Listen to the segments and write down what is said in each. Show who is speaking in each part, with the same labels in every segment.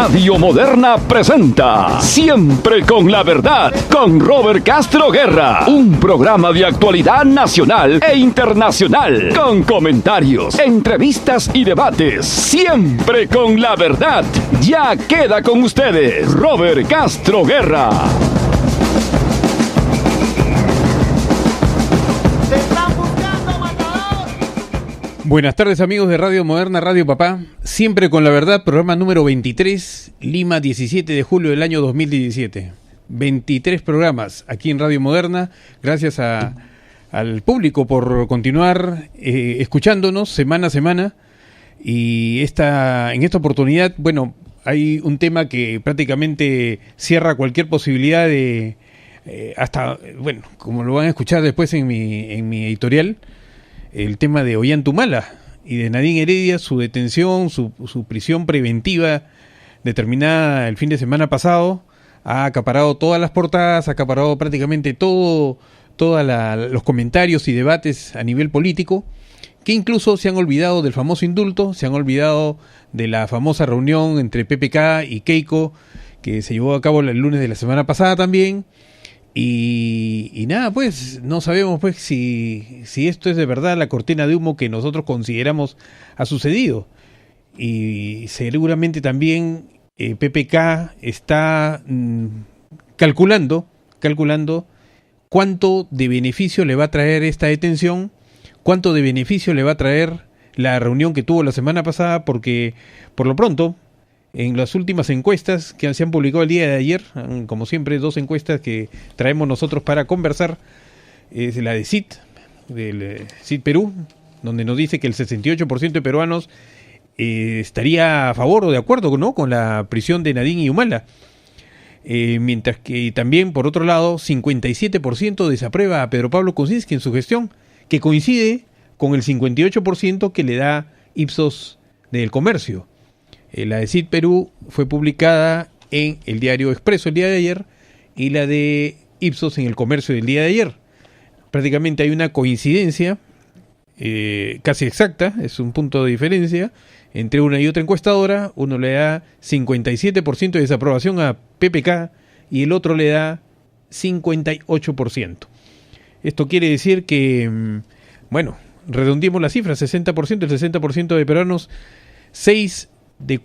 Speaker 1: Radio Moderna presenta Siempre con la Verdad, con Robert Castro Guerra. Un programa de actualidad nacional e internacional, con comentarios, entrevistas y debates. Siempre con la Verdad. Ya queda con ustedes, Robert Castro Guerra.
Speaker 2: Buenas tardes, amigos de Radio Moderna, Radio Papá. Siempre con la Verdad, programa número 23, Lima, 17 de julio del año 2017. 23 programas aquí en Radio Moderna. Gracias al público por continuar escuchándonos semana a semana. Y en esta oportunidad, bueno, hay un tema que prácticamente cierra cualquier posibilidad de... como lo van a escuchar después en mi editorial, el tema de Ollantumala y de Nadine Heredia, su detención, su prisión preventiva determinada el fin de semana pasado, ha acaparado todas las portadas, ha acaparado prácticamente todos los comentarios y debates a nivel político, que incluso se han olvidado del famoso indulto, se han olvidado de la famosa reunión entre PPK y Keiko, que se llevó a cabo el lunes de la semana pasada también. Y nada, pues no sabemos pues si esto es de verdad la cortina de humo que nosotros consideramos ha sucedido. Y seguramente también PPK está calculando cuánto de beneficio le va a traer esta detención, cuánto de beneficio le va a traer la reunión que tuvo la semana pasada, porque por lo pronto, en las últimas encuestas que se han publicado el día de ayer, como siempre, dos encuestas que traemos nosotros para conversar, es la de CIT, del CIT Perú, donde nos dice que el 68% de peruanos estaría a favor o de acuerdo, ¿no?, con la prisión de Nadine y Humala. Mientras que también, por otro lado, 57% desaprueba a Pedro Pablo Kuczynski en su gestión, que coincide con el 58% que le da Ipsos del Comercio. La de CIT Perú fue publicada en el diario Expreso el día de ayer y la de Ipsos en el Comercio del día de ayer. Prácticamente hay una coincidencia casi exacta, es un punto de diferencia entre una y otra encuestadora. Uno le da 57% de desaprobación a PPK y el otro le da 58%. Esto quiere decir que, redondeemos las cifras, 60%, el 60% de peruanos, 6 de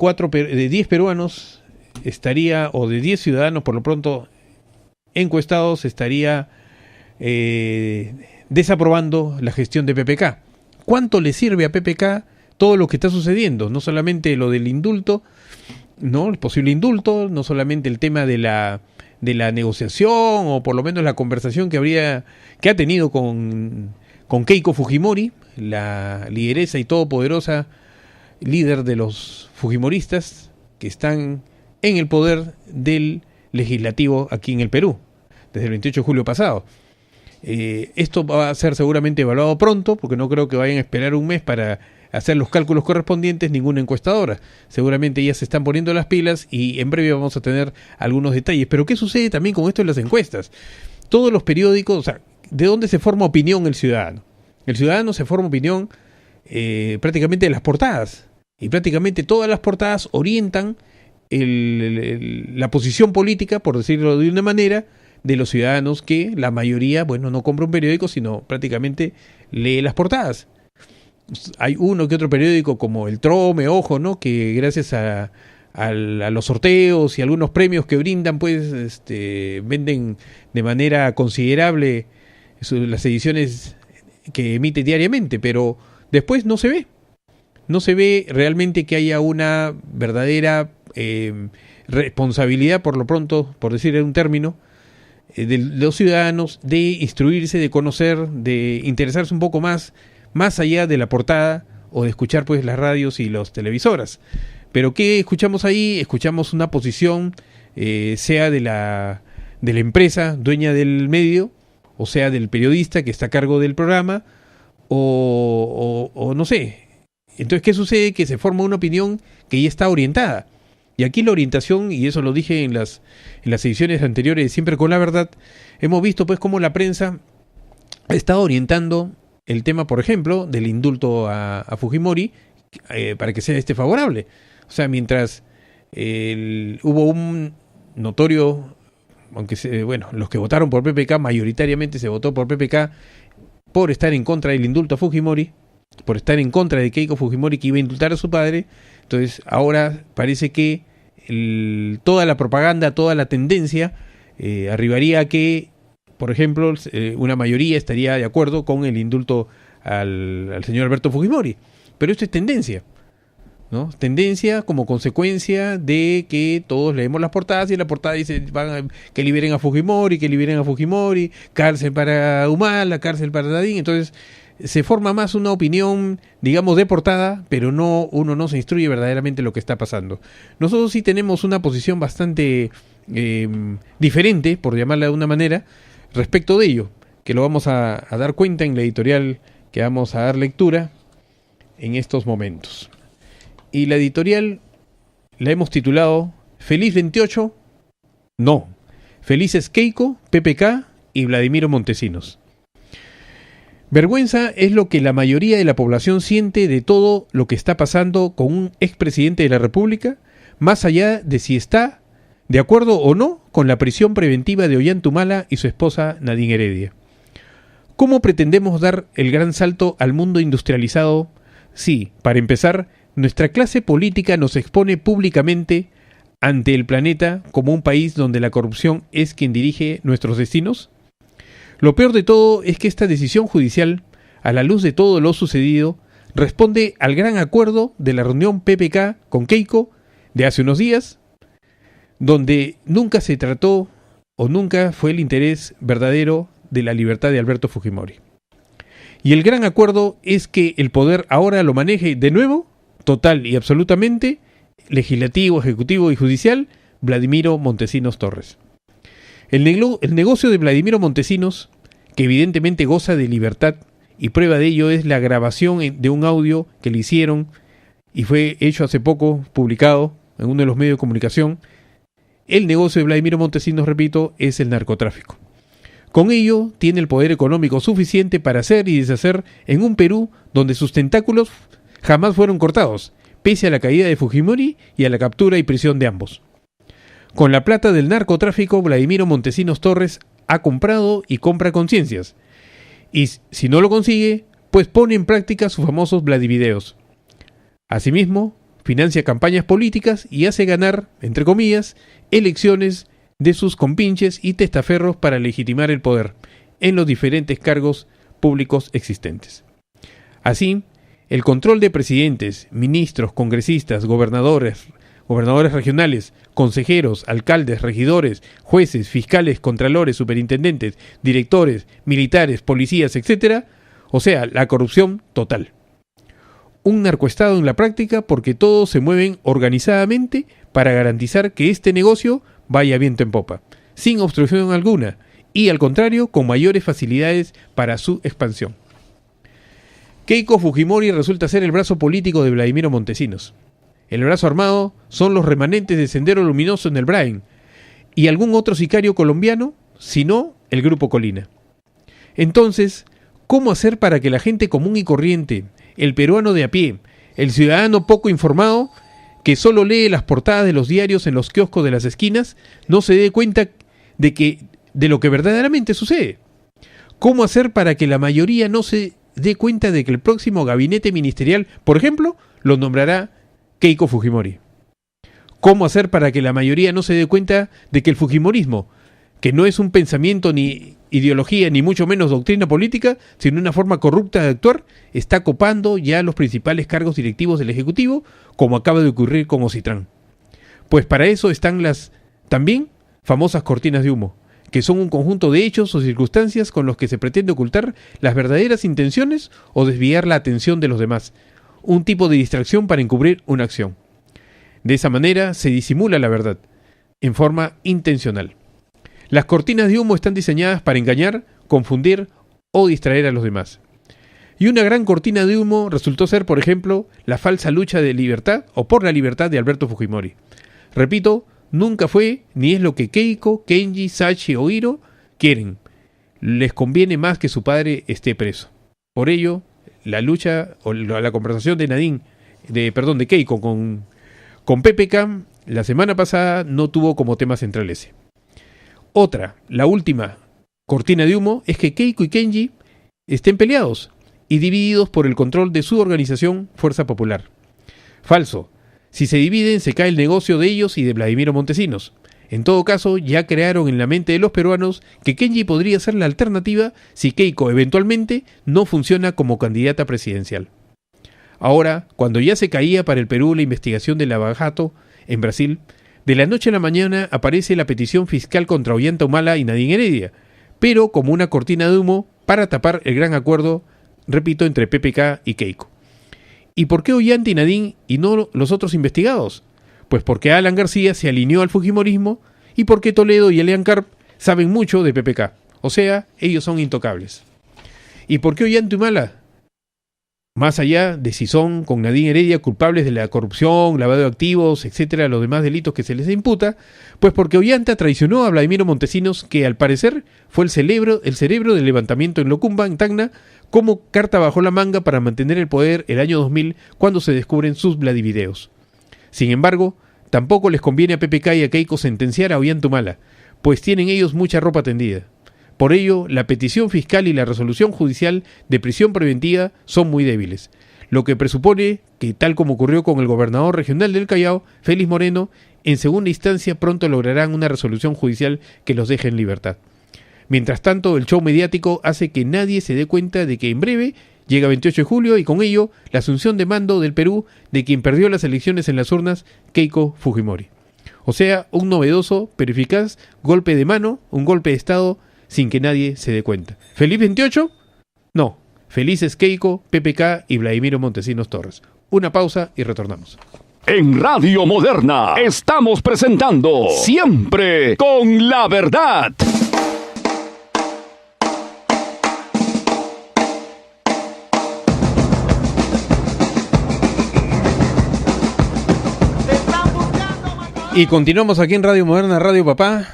Speaker 2: 10 peruanos estaría, o de 10 ciudadanos por lo pronto encuestados, estaría desaprobando la gestión de PPK. ¿Cuánto le sirve a PPK todo lo que está sucediendo? No solamente lo del indulto, no, el posible indulto, no solamente el tema de la negociación, o por lo menos la conversación que ha tenido con Keiko Fujimori, la lideresa y todopoderosa líder de los fujimoristas que están en el poder del legislativo aquí en el Perú, desde el 28 de julio pasado. Esto va a ser seguramente evaluado pronto, porque no creo que vayan a esperar un mes para hacer los cálculos correspondientes ninguna encuestadora. Seguramente ya se están poniendo las pilas y en breve vamos a tener algunos detalles. Pero ¿qué sucede también con esto de las encuestas? Todos los periódicos, o sea, ¿de dónde se forma opinión el ciudadano? El ciudadano se forma opinión prácticamente de las portadas, y prácticamente todas las portadas orientan la posición política, por decirlo de una manera, de los ciudadanos, que la mayoría, no compra un periódico, sino prácticamente lee las portadas. Hay uno que otro periódico como el Trome, Ojo, ¿no?, que gracias a los sorteos y algunos premios que brindan, pues venden de manera considerable las ediciones que emite diariamente, pero después no se ve realmente que haya una verdadera responsabilidad, por lo pronto, por decir un término, de los ciudadanos de instruirse, de conocer, de interesarse un poco más allá de la portada, o de escuchar pues las radios y las televisoras. Pero ¿qué escuchamos ahí? Escuchamos una posición, sea de la empresa dueña del medio, o sea del periodista que está a cargo del programa, o no sé. Entonces, ¿qué sucede? Que se forma una opinión que ya está orientada. Y aquí la orientación, y eso lo dije en las ediciones anteriores de Siempre con la Verdad, hemos visto pues cómo la prensa ha estado orientando el tema, por ejemplo, del indulto a Fujimori, para que sea favorable. O sea, mientras hubo un notorio, los que votaron por PPK, mayoritariamente se votó por PPK por estar en contra del indulto a Fujimori, por estar en contra de Keiko Fujimori, que iba a indultar a su padre. Entonces ahora parece que toda la propaganda, toda la tendencia arribaría a que, por ejemplo, una mayoría estaría de acuerdo con el indulto al señor Alberto Fujimori. Pero esto es tendencia, ¿no? Tendencia como consecuencia de que todos leemos las portadas y en la portada dice que liberen a Fujimori, cárcel para Humala, cárcel para Nadine. Entonces se forma más una opinión, digamos, de portada, pero uno no se instruye verdaderamente lo que está pasando. Nosotros sí tenemos una posición bastante diferente, por llamarla de una manera, respecto de ello, que lo vamos a dar cuenta en la editorial que vamos a dar lectura en estos momentos. Y la editorial la hemos titulado Feliz 28, no, Felices Keiko, PPK y Vladimiro Montesinos. Vergüenza es lo que la mayoría de la población siente de todo lo que está pasando con un expresidente de la República, más allá de si está de acuerdo o no con la prisión preventiva de Ollanta Humala y su esposa Nadine Heredia. ¿Cómo pretendemos dar el gran salto al mundo industrializado si, para empezar, nuestra clase política nos expone públicamente ante el planeta como un país donde la corrupción es quien dirige nuestros destinos? Lo peor de todo es que esta decisión judicial, a la luz de todo lo sucedido, responde al gran acuerdo de la reunión PPK con Keiko de hace unos días, donde nunca se trató o nunca fue el interés verdadero de la libertad de Alberto Fujimori. Y el gran acuerdo es que el poder ahora lo maneje de nuevo, total y absolutamente, legislativo, ejecutivo y judicial, Vladimiro Montesinos Torres. El negocio de Vladimiro Montesinos, que evidentemente goza de libertad, y prueba de ello es la grabación de un audio que le hicieron y fue hecho hace poco, publicado en uno de los medios de comunicación. El negocio de Vladimiro Montesinos, repito, es el narcotráfico. Con ello, tiene el poder económico suficiente para hacer y deshacer en un Perú donde sus tentáculos jamás fueron cortados, pese a la caída de Fujimori y a la captura y prisión de ambos. Con la plata del narcotráfico, Vladimiro Montesinos Torres ha comprado y compra conciencias. Y si no lo consigue, pues pone en práctica sus famosos Vladivideos. Asimismo, financia campañas políticas y hace ganar, entre comillas, elecciones de sus compinches y testaferros para legitimar el poder en los diferentes cargos públicos existentes. Así, el control de presidentes, ministros, congresistas, gobernadores regionales, consejeros, alcaldes, regidores, jueces, fiscales, contralores, superintendentes, directores, militares, policías, etc., o sea, la corrupción total. Un narcoestado en la práctica porque todos se mueven organizadamente para garantizar que este negocio vaya viento en popa, sin obstrucción alguna, y al contrario, con mayores facilidades para su expansión. Keiko Fujimori resulta ser el brazo político de Vladimiro Montesinos. El brazo armado son los remanentes de Sendero Luminoso en el Brain y algún otro sicario colombiano, si no, el Grupo Colina. Entonces, ¿cómo hacer para que la gente común y corriente, el peruano de a pie, el ciudadano poco informado, que solo lee las portadas de los diarios en los kioscos de las esquinas, no se dé cuenta de lo que verdaderamente sucede? ¿Cómo hacer para que la mayoría no se dé cuenta de que el próximo gabinete ministerial, por ejemplo, lo nombrará Keiko Fujimori? ¿Cómo hacer para que la mayoría no se dé cuenta de que el fujimorismo, que no es un pensamiento ni ideología ni mucho menos doctrina política, sino una forma corrupta de actuar, está copando ya los principales cargos directivos del Ejecutivo, como acaba de ocurrir con Ocitrán? Pues para eso están las también famosas cortinas de humo, que son un conjunto de hechos o circunstancias con los que se pretende ocultar las verdaderas intenciones o desviar la atención de los demás, un tipo de distracción para encubrir una acción. De esa manera se disimula la verdad, en forma intencional. Las cortinas de humo están diseñadas para engañar, confundir o distraer a los demás. Y una gran cortina de humo resultó ser, por ejemplo, la falsa lucha de libertad o por la libertad de Alberto Fujimori. Repito, nunca fue ni es lo que Keiko, Kenji, Sachi o Hiro quieren. Les conviene más que su padre esté preso. Por ello, la lucha o la conversación de Keiko con PPK La semana pasada no tuvo como tema central ese. Otra, la última cortina de humo, es que Keiko y Kenji estén peleados y divididos por el control de su organización Fuerza Popular. Falso. Si se dividen, se cae el negocio de ellos y de Vladimiro Montesinos. En todo caso, ya crearon en la mente de los peruanos que Kenji podría ser la alternativa si Keiko eventualmente no funciona como candidata presidencial. Ahora, cuando ya se caía para el Perú la investigación de Lava Jato en Brasil, de la noche a la mañana aparece la petición fiscal contra Ollanta Humala y Nadine Heredia, pero como una cortina de humo para tapar el gran acuerdo, repito, entre PPK y Keiko. ¿Y por qué Ollanta y Nadine y no los otros investigados? Pues porque Alan García se alineó al fujimorismo y porque Toledo y Elian Carp saben mucho de PPK. O sea, ellos son intocables. ¿Y por qué Ollanta Humala? Más allá de si son con Nadine Heredia culpables de la corrupción, lavado de activos, etcétera, los demás delitos que se les imputa, pues porque Ollanta traicionó a Vladimiro Montesinos, que al parecer fue el cerebro del levantamiento en Locumba, en Tacna, como carta bajo la manga para mantener el poder el año 2000 cuando se descubren sus Vladivideos. Sin embargo, tampoco les conviene a PPK y a Keiko sentenciar a Ollanta Humala, pues tienen ellos mucha ropa tendida. Por ello, la petición fiscal y la resolución judicial de prisión preventiva son muy débiles, lo que presupone que, tal como ocurrió con el gobernador regional del Callao, Félix Moreno, en segunda instancia pronto lograrán una resolución judicial que los deje en libertad. Mientras tanto, el show mediático hace que nadie se dé cuenta de que en breve llega 28 de julio y con ello la asunción de mando del Perú de quien perdió las elecciones en las urnas, Keiko Fujimori. O sea, un novedoso pero eficaz golpe de mano, un golpe de Estado sin que nadie se dé cuenta. ¿Feliz 28? No. Felices Keiko, PPK y Vladimiro Montesinos Torres. Una pausa y retornamos.
Speaker 1: En Radio Moderna estamos presentando Siempre con la Verdad.
Speaker 2: Y continuamos aquí en Radio Moderna, Radio Papá.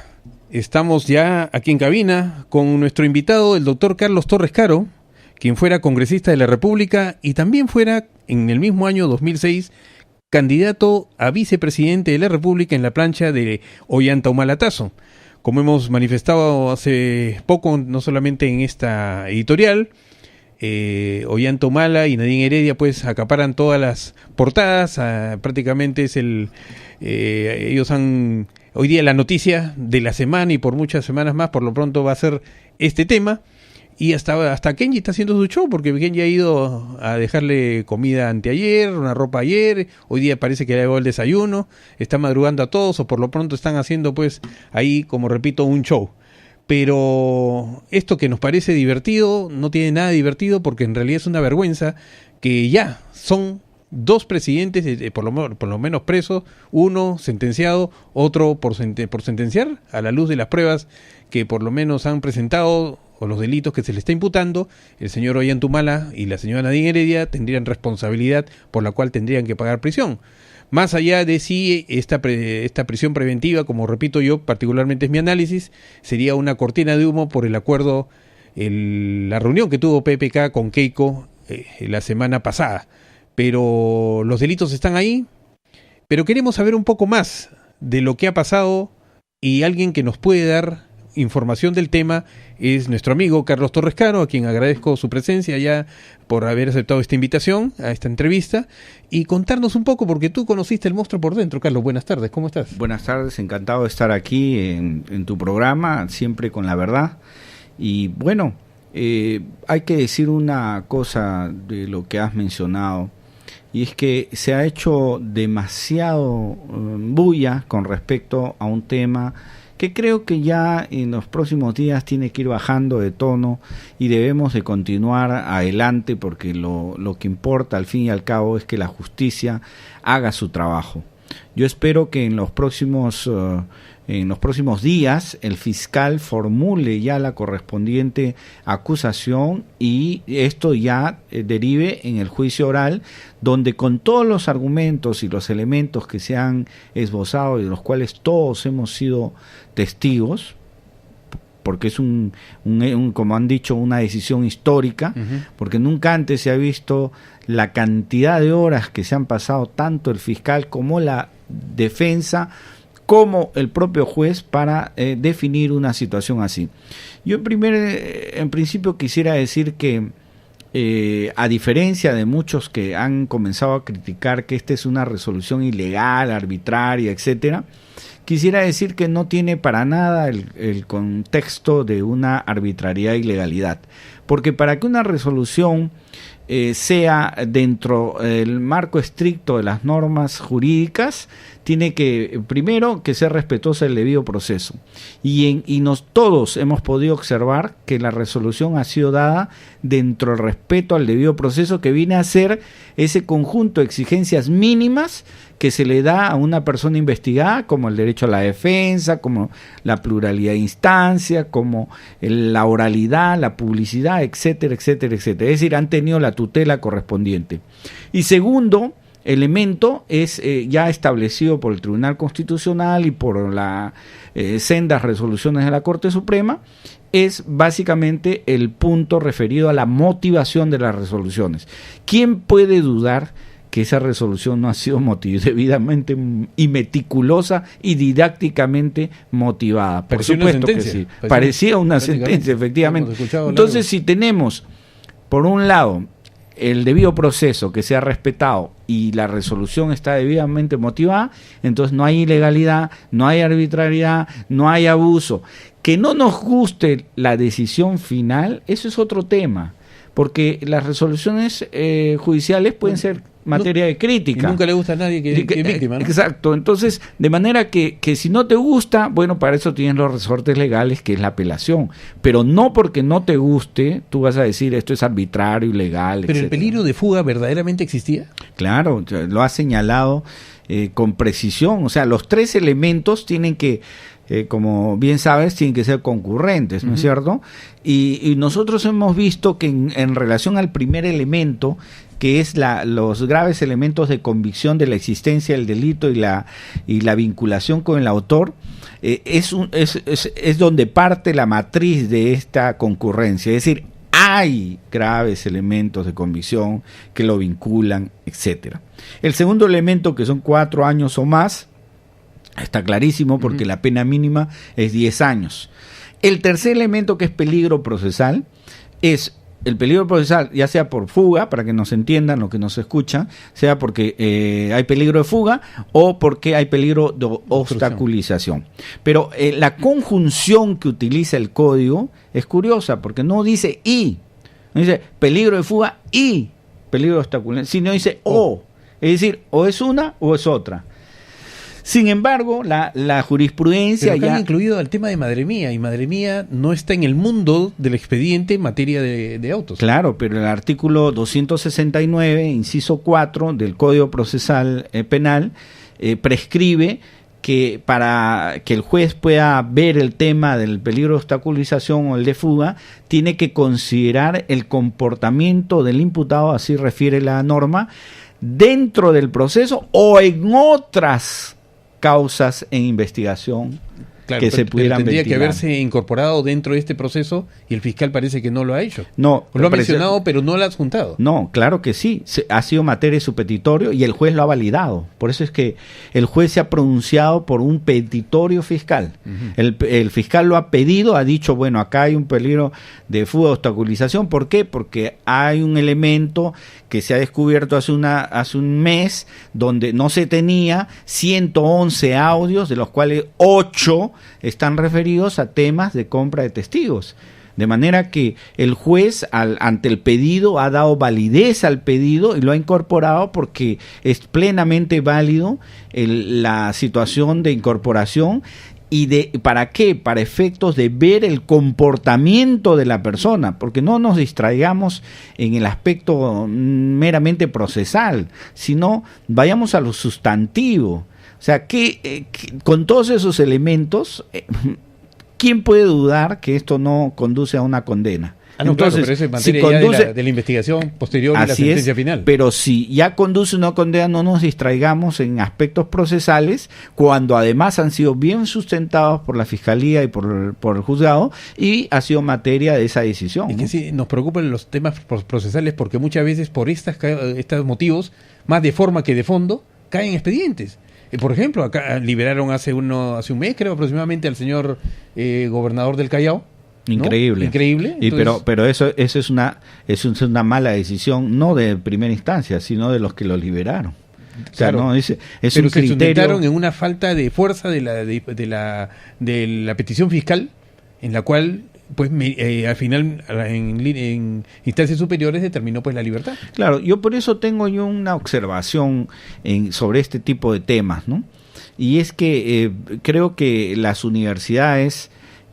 Speaker 2: Estamos ya aquí en cabina con nuestro invitado, el doctor Carlos Torres Caro, quien fuera congresista de la República y también fuera, en el mismo año 2006, candidato a vicepresidente de la República en la plancha de Ollanta Humala Tazo. Como hemos manifestado hace poco, no solamente en esta editorial, Ollanta Humala y Nadine Heredia pues acaparan todas las portadas, prácticamente es ellos han... Hoy día la noticia de la semana y por muchas semanas más, por lo pronto va a ser este tema. Y hasta Kenji está haciendo su show, porque Kenji ha ido a dejarle comida anteayer, una ropa ayer, hoy día parece que le llevó el desayuno, está madrugando a todos, o por lo pronto están haciendo pues ahí, como repito, un show. Pero esto que nos parece divertido, no tiene nada divertido, porque en realidad es una vergüenza que ya son dos presidentes, por lo menos presos, uno sentenciado, otro por sentenciar, a la luz de las pruebas que por lo menos han presentado o los delitos que se le está imputando. El señor Ollanta Humala y la señora Nadine Heredia tendrían responsabilidad por la cual tendrían que pagar prisión. Más allá de si esta prisión preventiva, como repito yo, particularmente es mi análisis, sería una cortina de humo por el acuerdo, la reunión que tuvo PPK con Keiko la semana pasada. Pero los delitos están ahí, pero queremos saber un poco más de lo que ha pasado y alguien que nos puede dar información del tema es nuestro amigo Carlos Torres Caro, a quien agradezco su presencia ya por haber aceptado esta invitación a esta entrevista y contarnos un poco, porque tú conociste el monstruo por dentro. Carlos, buenas tardes, ¿cómo estás?
Speaker 3: Buenas tardes, encantado de estar aquí en tu programa, siempre con la verdad. Y bueno, hay que decir una cosa de lo que has mencionado, y es que se ha hecho demasiado bulla con respecto a un tema que creo que ya en los próximos días tiene que ir bajando de tono y debemos de continuar adelante, porque lo que importa al fin y al cabo es que la justicia haga su trabajo. Yo espero que en los próximos días el fiscal formule ya la correspondiente acusación y esto ya derive en el juicio oral, donde con todos los argumentos y los elementos que se han esbozado y de los cuales todos hemos sido testigos, porque es como han dicho, una decisión histórica, porque nunca antes se ha visto la cantidad de horas que se han pasado tanto el fiscal como la defensa como el propio juez para definir una situación así. Yo en principio quisiera decir que a diferencia de muchos que han comenzado a criticar que esta es una resolución ilegal, arbitraria, etcétera, quisiera decir que no tiene para nada el contexto de una arbitrariedad e ilegalidad, porque para que una resolución sea dentro del marco estricto de las normas jurídicas, tiene que, primero, que ser respetuosa del debido proceso. Y todos hemos podido observar que la resolución ha sido dada dentro del respeto al debido proceso, que viene a ser ese conjunto de exigencias mínimas que se le da a una persona investigada, como el derecho a la defensa, como la pluralidad de instancia, como la oralidad, la publicidad, etcétera, etcétera, etcétera. Es decir, han tenido la tutela correspondiente. Y segundo elemento es ya establecido por el Tribunal Constitucional y por las sendas resoluciones de la Corte Suprema, es básicamente el punto referido a la motivación de las resoluciones. ¿Quién puede dudar que esa resolución no ha sido debidamente y meticulosa y didácticamente motivada? Por supuesto que sí. Parecía una sentencia, efectivamente. Entonces, si tenemos, por un lado, el debido proceso que sea respetado y la resolución está debidamente motivada, entonces no hay ilegalidad, no hay arbitrariedad, no hay abuso. Que no nos guste la decisión final, eso es otro tema, porque las resoluciones judiciales pueden ser materia de crítica.
Speaker 2: Y nunca le gusta a nadie que es víctima, ¿no?
Speaker 3: Exacto. Entonces, de manera que si no te gusta, bueno, para eso tienes los resortes legales, que es la apelación. Pero no porque no te guste, tú vas a decir esto es arbitrario, ilegal,
Speaker 2: Pero etcétera. ¿El peligro de fuga verdaderamente existía?
Speaker 3: Claro, lo ha señalado con precisión. O sea, los tres elementos tienen que, como bien sabes, tienen que ser concurrentes, ¿no es cierto? Y nosotros hemos visto que en relación al primer elemento, que es los graves elementos de convicción de la existencia del delito y la vinculación con el autor, es donde parte la matriz de esta concurrencia. Es decir, hay graves elementos de convicción que lo vinculan, etcétera. El segundo elemento, que son 4 años o más, está clarísimo porque la pena mínima es 10 años. El tercer elemento, que es peligro procesal, es el peligro procesal, ya sea por fuga, para que nos entiendan lo que nos escuchan, sea porque hay peligro de fuga o porque hay peligro de obstaculización. Pero la conjunción que utiliza el código es curiosa, porque no dice y, no dice peligro de fuga y peligro de obstaculización, sino dice o, es decir, o es una o es otra. Sin embargo, la jurisprudencia
Speaker 2: pero acá
Speaker 3: ya...
Speaker 2: han incluido al tema de Madre Mía, y Madre Mía no está en el mundo del expediente en materia de autos.
Speaker 3: Claro, pero el artículo 269, inciso 4 del Código Procesal Penal, prescribe que para que el juez pueda ver el tema del peligro de obstaculización o el de fuga, tiene que considerar el comportamiento del imputado, así refiere la norma, dentro del proceso o en otras causas en investigación, claro, que se pudieran
Speaker 2: tendría
Speaker 3: ventilar.
Speaker 2: Que haberse incorporado dentro de este proceso, y el fiscal parece que no lo ha hecho.
Speaker 3: No,
Speaker 2: lo ha mencionado, pero no lo ha adjuntado.
Speaker 3: No, claro que sí, ha sido materia de su petitorio y el juez lo ha validado. Por eso es que el juez se ha pronunciado por un petitorio fiscal. El fiscal lo ha pedido, ha dicho, bueno, acá hay un peligro de fuga o obstaculización. ¿Por qué? Porque hay un elemento que se ha descubierto hace un mes, donde no se tenía 111 audios, de los cuales 8 están referidos a temas de compra de testigos. De manera que el juez, ante el pedido, ha dado validez al pedido y lo ha incorporado porque es plenamente válido la situación de incorporación. ¿Y para qué? Para efectos de ver el comportamiento de la persona, porque no nos distraigamos en el aspecto meramente procesal, sino vayamos a lo sustantivo. O sea, que con todos esos elementos, ¿quién puede dudar que esto no conduce a una condena?
Speaker 2: No, entonces, claro, pero eso es materia si conduce, de la investigación posterior a la sentencia final.
Speaker 3: Pero si ya conduce una condena, no nos distraigamos en aspectos procesales, cuando además han sido bien sustentados por la Fiscalía y por el juzgado, y ha sido materia de esa decisión.
Speaker 2: Es que sí, nos preocupan los temas procesales, porque muchas veces por estos motivos, más de forma que de fondo, caen expedientes. Por ejemplo, acá liberaron hace un mes, creo, aproximadamente, al señor gobernador del Callao.
Speaker 3: Increíble.
Speaker 2: ¿No? Increíble.
Speaker 3: Entonces, pero eso es una mala decisión, no de primera instancia, sino de los que lo liberaron. O sea,
Speaker 2: claro,
Speaker 3: no, es
Speaker 2: pero
Speaker 3: un
Speaker 2: se
Speaker 3: criterio.
Speaker 2: sustentaron en una falta de fuerza de la petición fiscal, en la cual pues al final en instancias superiores determinó pues la libertad.
Speaker 3: Claro, yo por eso tengo una observación sobre este tipo de temas, ¿no? Y es que creo que las universidades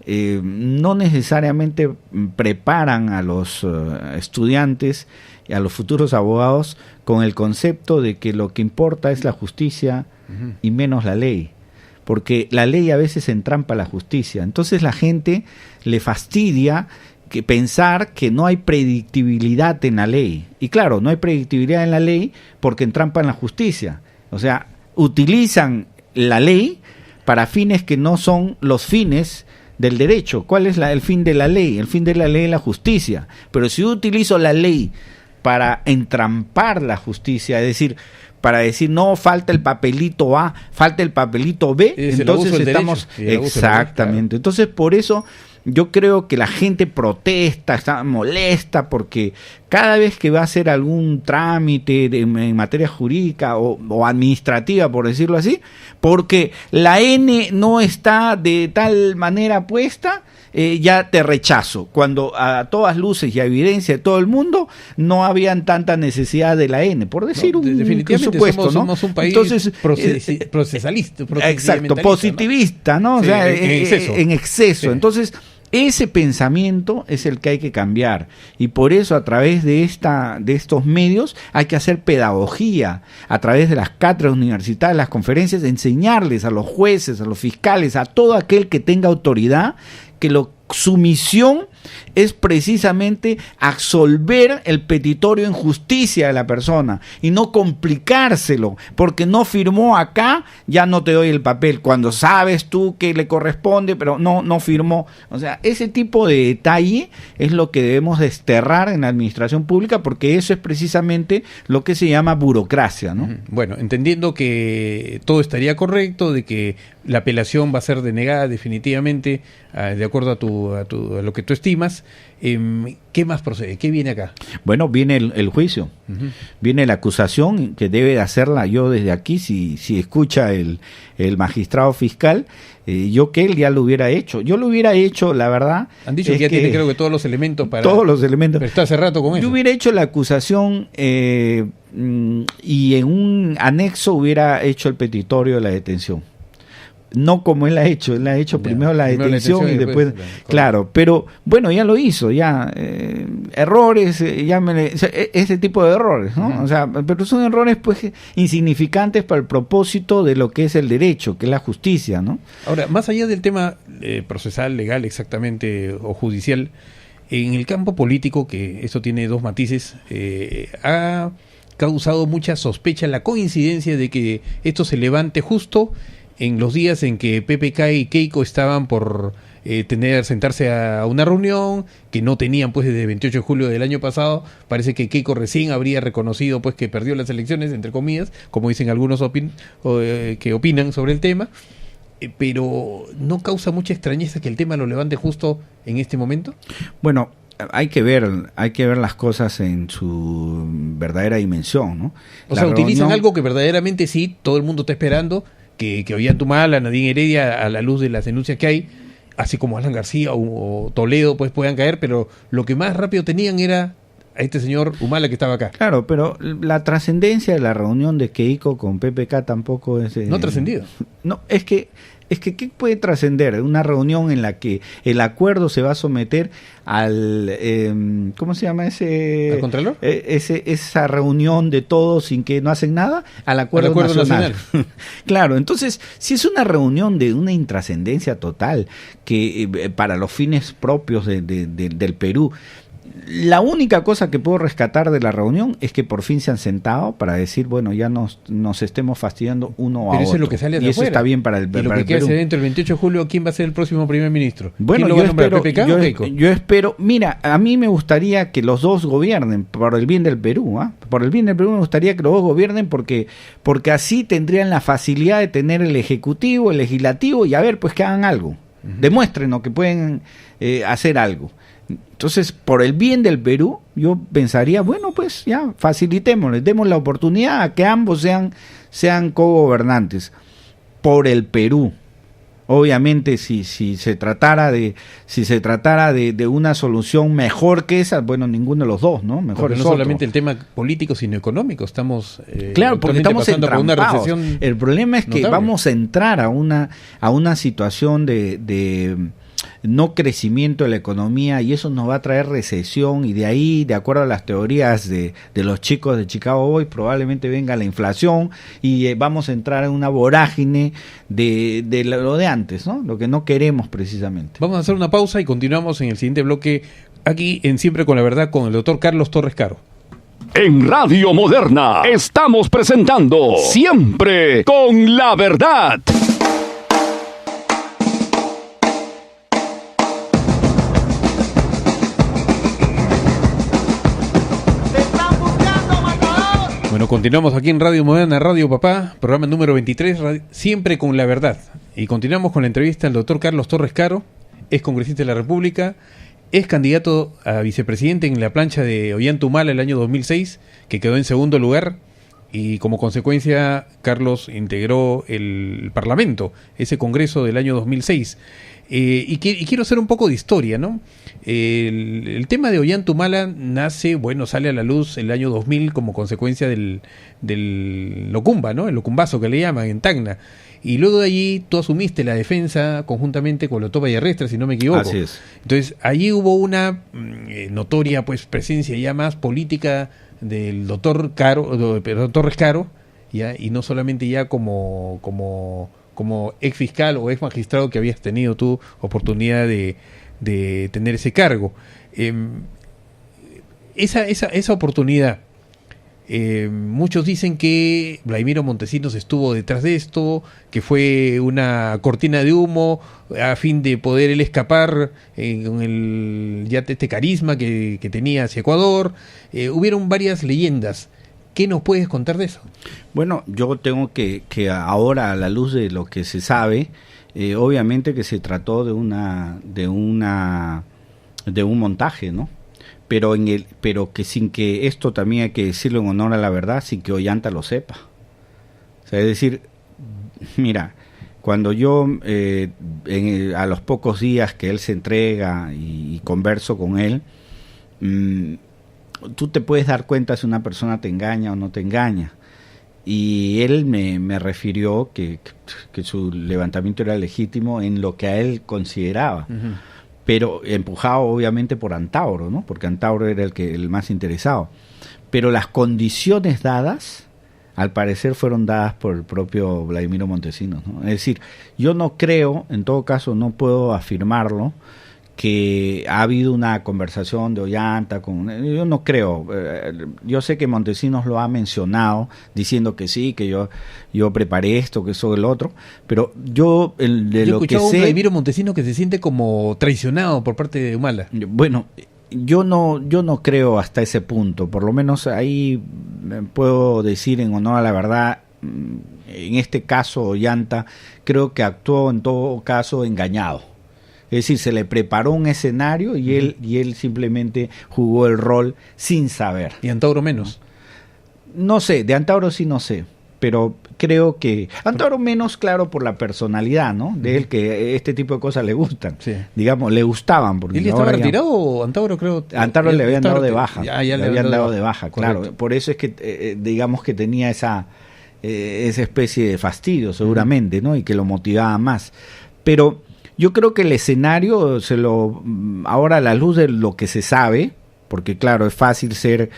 Speaker 3: no necesariamente preparan a los estudiantes, a los futuros abogados, con el concepto de que lo que importa es la justicia y menos la ley. Porque la ley a veces entrampa la justicia. Entonces la gente le fastidia pensar que no hay predictibilidad en la ley. Y claro, no hay predictibilidad en la ley porque entrampan la justicia. O sea, utilizan la ley para fines que no son los fines del derecho. ¿Cuál es el fin de la ley? El fin de la ley es la justicia. Pero si yo utilizo la ley para entrampar la justicia, es decir, para decir no, falta el papelito A, falta el papelito B, entonces estamos exactamente. Entonces por eso yo creo que la gente protesta, está molesta porque cada vez que va a hacer algún trámite en materia jurídica o administrativa, por decirlo así, porque la N no está de tal manera puesta, ya te rechazo, cuando a todas luces y a evidencia de todo el mundo no habían tanta necesidad de la N, por decir un supuesto,
Speaker 2: somos un país procesalista,
Speaker 3: exacto, positivista, ¿no? O sea, en exceso. Sí. Entonces, ese pensamiento es el que hay que cambiar, y por eso a través de estos medios hay que hacer pedagogía, a través de las cátedras universitarias, las conferencias, enseñarles a los jueces, a los fiscales, a todo aquel que tenga autoridad, que su misión es precisamente absolver el petitorio en justicia de la persona y no complicárselo, porque no firmó acá, ya no te doy el papel, cuando sabes tú que le corresponde, pero no firmó. O sea, ese tipo de detalle es lo que debemos desterrar en la administración pública, porque eso es precisamente lo que se llama burocracia, ¿no?
Speaker 2: Bueno, entendiendo que todo estaría correcto, de que la apelación va a ser denegada definitivamente, de acuerdo a lo que tú estimas, ¿qué más procede? ¿Qué viene acá?
Speaker 3: Bueno, viene el juicio, viene la acusación, que debe de hacerla yo desde aquí, si escucha el magistrado fiscal, yo que él ya lo hubiera hecho. Yo lo hubiera hecho, la verdad.
Speaker 2: Han dicho que ya tiene, creo que todos los elementos para...
Speaker 3: Todos los elementos.
Speaker 2: Pero está hace rato con eso.
Speaker 3: Yo hubiera hecho la acusación y en un anexo hubiera hecho el petitorio de la detención. No como él ha hecho primero la detención y después claro, pero bueno, ya lo hizo, ya errores, ese tipo de errores, ¿no? O sea, pero son errores pues insignificantes para el propósito de lo que es el derecho, que es la justicia, ¿no?
Speaker 2: Ahora, más allá del tema procesal, legal exactamente, o judicial, en el campo político, que eso tiene dos matices, ha causado mucha sospecha la coincidencia de que esto se levante justo en los días en que PPK y Keiko estaban por sentarse a una reunión que no tenían pues desde el 28 de julio del año pasado. Parece que Keiko recién habría reconocido pues que perdió las elecciones, entre comillas, como dicen algunos que opinan sobre el tema, pero ¿no causa mucha extrañeza que el tema lo levante justo en este momento? Bueno,
Speaker 3: hay que ver las cosas en su verdadera dimensión, ¿no?
Speaker 2: O sea, utilizan algo que verdaderamente sí, todo el mundo está esperando, que Ollanta, Nadine Heredia, a la luz de las denuncias que hay, así como Alan García o Toledo, pues puedan caer, pero lo que más rápido tenían era a este señor Humala que estaba acá.
Speaker 3: Claro, pero la trascendencia de la reunión de Keiko con PPK tampoco es...
Speaker 2: no ha trascendido.
Speaker 3: No, es que ¿qué puede trascender? Una reunión en la que el acuerdo se va a someter al... ¿cómo se llama ese?
Speaker 2: ¿Al Contralor?
Speaker 3: Esa reunión de todos sin que no hacen nada, al acuerdo nacional. Claro, entonces, si es una reunión de una intrascendencia total, que para los fines propios del Perú, La única cosa que puedo rescatar de la reunión es que por fin se han sentado para decir, bueno, ya nos estemos fastidiando uno a otro.
Speaker 2: Pero eso es lo que sale de
Speaker 3: y eso
Speaker 2: afuera.
Speaker 3: está bien para el
Speaker 2: Y lo que queda dentro del 28 de julio, ¿quién va a ser el próximo primer ministro?
Speaker 3: Bueno,
Speaker 2: ¿Quién lo va a nombrar, PPK o Keiko?
Speaker 3: yo espero, mira, a mí me gustaría que los dos gobiernen por el bien del Perú, ¿ah? Por el bien del Perú me gustaría que los dos gobiernen porque así tendrían la facilidad de tener el ejecutivo, el legislativo y a ver, pues que hagan algo. Demuestren que pueden hacer algo. Entonces, por el bien del Perú, yo pensaría, bueno, pues ya, facilitémosles, demos la oportunidad a que ambos sean cogobernantes por el Perú. Obviamente, si se tratara de una solución mejor que esa, bueno, ninguno de los dos, ¿no? Mejor
Speaker 2: porque
Speaker 3: es
Speaker 2: no
Speaker 3: otro.
Speaker 2: solamente el tema político, sino económico. Estamos
Speaker 3: claro, porque estamos
Speaker 2: pasando por una
Speaker 3: entrampados.
Speaker 2: recesión.
Speaker 3: El problema es que
Speaker 2: notable.
Speaker 3: vamos a entrar a una situación de no crecimiento de la economía y eso nos va a traer recesión y de ahí, de acuerdo a las teorías de los chicos de Chicago Boys, probablemente venga la inflación y vamos a entrar en una vorágine de lo de antes, ¿no? Lo que no queremos precisamente.
Speaker 2: Vamos a hacer una pausa y continuamos en el siguiente bloque aquí en Siempre con la Verdad con el doctor Carlos Torres Caro.
Speaker 1: En Radio Moderna estamos presentando Siempre con la Verdad.
Speaker 2: Bueno, continuamos aquí en Radio Moderna, Radio Papá, programa número 23, Siempre con la Verdad. Y continuamos con la entrevista al doctor Carlos Torres Caro, es congresista de la República, es candidato a vicepresidente en la plancha de Ollanta Humala el año 2006, que quedó en segundo lugar, y como consecuencia Carlos integró el Parlamento, ese Congreso del año 2006. Y quiero hacer un poco de historia, ¿no? El tema de Ollanta Humala sale a la luz el año 2000 como consecuencia del Locumba, ¿no? El Locumbazo que le llaman en Tacna. Y luego de allí tú asumiste la defensa conjuntamente con Lotó Vallarrestra, si no me equivoco.
Speaker 3: Así es.
Speaker 2: Entonces allí hubo una notoria pues presencia ya más política del doctor Torres Caro, ¿ya? Y no solamente ya como ex fiscal o ex magistrado que habías tenido tu oportunidad de tener ese cargo. Esa oportunidad, muchos dicen que Vladimiro Montesinos estuvo detrás de esto, que fue una cortina de humo a fin de poder él escapar con este carisma que tenía hacia Ecuador. Hubieron varias leyendas. ¿Qué nos puedes contar de eso?
Speaker 3: Bueno, yo tengo que ahora, a la luz de lo que se sabe, obviamente que se trató de un montaje, ¿no? Pero que sin que esto también hay que decirlo en honor a la verdad, sin que Ollanta lo sepa. O sea, es decir, mira, cuando yo a los pocos días que él se entrega y converso con él, tú te puedes dar cuenta si una persona te engaña o no te engaña. Y él me refirió que su levantamiento era legítimo en lo que a él consideraba. Uh-huh. Pero empujado obviamente por Antauro, ¿no? Porque Antauro era el más interesado. Pero las condiciones dadas, al parecer, fueron dadas por el propio Vladimiro Montesinos, ¿no? Es decir, yo no creo, en todo caso no puedo afirmarlo, que ha habido una conversación de Ollanta yo no creo. Yo sé que Montesinos lo ha mencionado diciendo que sí, que yo preparé esto, que eso, el otro, pero yo lo que sé,
Speaker 2: un Vladimiro Montesinos que se siente como traicionado por parte de Humala.
Speaker 3: Bueno, yo no creo hasta ese punto, por lo menos ahí puedo decir en honor a la verdad, en este caso Ollanta creo que actuó en todo caso engañado. Es decir, se le preparó un escenario y él simplemente jugó el rol sin saber.
Speaker 2: ¿Y Antauro menos?
Speaker 3: No sé, de Antauro sí no sé, pero creo que Antauro menos, claro, por la personalidad, ¿no? De él, que este tipo de cosas le gustan. Sí. Digamos, le gustaban. Porque
Speaker 2: ¿él estaba retirado o Antauro creo?
Speaker 3: Antauro le habían dado de baja. Ya le habían dado de baja, claro.
Speaker 2: Correcto.
Speaker 3: Por eso es que, digamos que tenía esa especie de fastidio, seguramente, ¿no? Y que lo motivaba más. Pero yo creo que el escenario ahora a la luz de lo que se sabe, porque claro, es fácil ser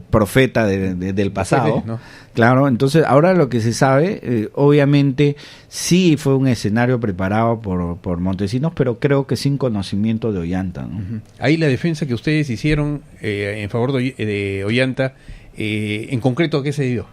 Speaker 3: profeta del pasado.
Speaker 2: ¿no?
Speaker 3: Claro, entonces ahora lo que se sabe, obviamente sí fue un escenario preparado por Montesinos, pero creo que sin conocimiento de Ollanta, ¿no?
Speaker 2: Uh-huh. Ahí la defensa que ustedes hicieron en favor de Ollanta, en concreto, ¿a qué se debió?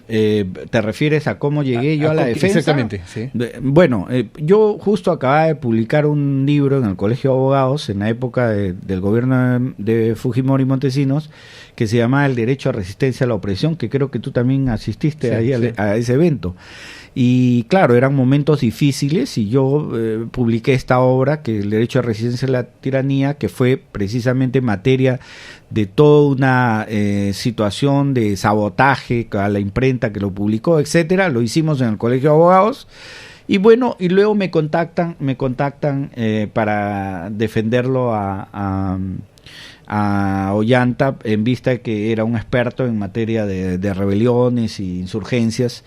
Speaker 3: ¿Te refieres a cómo llegué yo a la defensa?
Speaker 2: Exactamente, sí.
Speaker 3: Bueno, yo justo acababa de publicar un libro en el Colegio de Abogados en la época del gobierno de Fujimori y Montesinos, que se llamaba El Derecho a Resistencia a la Opresión, que creo que tú también asististe ahí a ese evento. Y claro, eran momentos difíciles y yo publiqué esta obra, que El Derecho a Resistencia a la Tiranía, que fue precisamente materia de toda una situación de sabotaje a la imprenta que lo publicó, etcétera. Lo hicimos en el Colegio de Abogados y bueno, y luego me contactan para defenderlo a Ollanta, en vista de que era un experto en materia de rebeliones y insurgencias.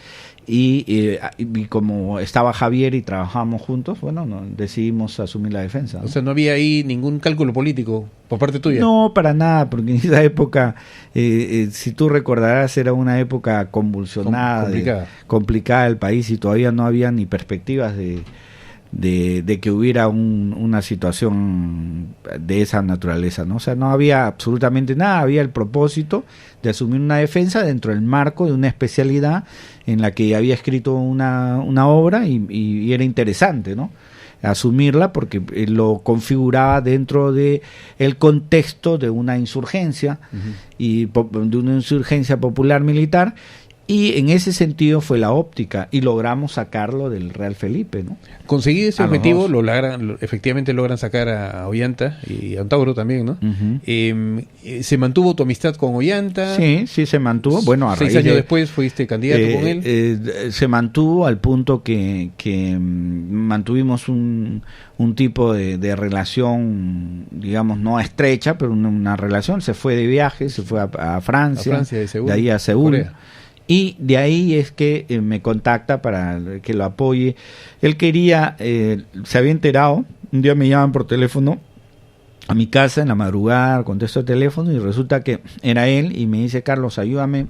Speaker 3: Y como estaba Javier y trabajamos juntos, bueno, decidimos asumir la defensa, ¿no?
Speaker 2: O sea, no había ahí ningún cálculo político por parte tuya.
Speaker 3: No, para nada, porque en esa época, si tú recordarás, era una época convulsionada, complicada del país y todavía no había ni perspectivas de que hubiera una situación de esa naturaleza, ¿no? O sea, no había absolutamente nada, había el propósito de asumir una defensa dentro del marco de una especialidad en la que había escrito una obra y era interesante, ¿no?, asumirla porque lo configuraba dentro de el contexto de una insurgencia y de una insurgencia popular militar. Y en ese sentido fue la óptica y logramos sacarlo del Real Felipe, ¿no?
Speaker 2: Conseguido ese objetivo, efectivamente logran sacar a Ollanta y a Antauro también, ¿no? ¿Se mantuvo tu amistad con Ollanta?
Speaker 3: Sí, se mantuvo. Bueno, a
Speaker 2: 6 años después fuiste candidato con él.
Speaker 3: Se mantuvo al punto que mantuvimos un tipo de relación, digamos, no estrecha, pero una relación. Se fue de viaje, se fue a Francia, de ahí a Seúl. Corea. Y de ahí es que me contacta para que lo apoye. Él quería, se había enterado, un día me llaman por teléfono a mi casa en la madrugada, contesto el teléfono y resulta que era él y me dice: Carlos, ayúdame,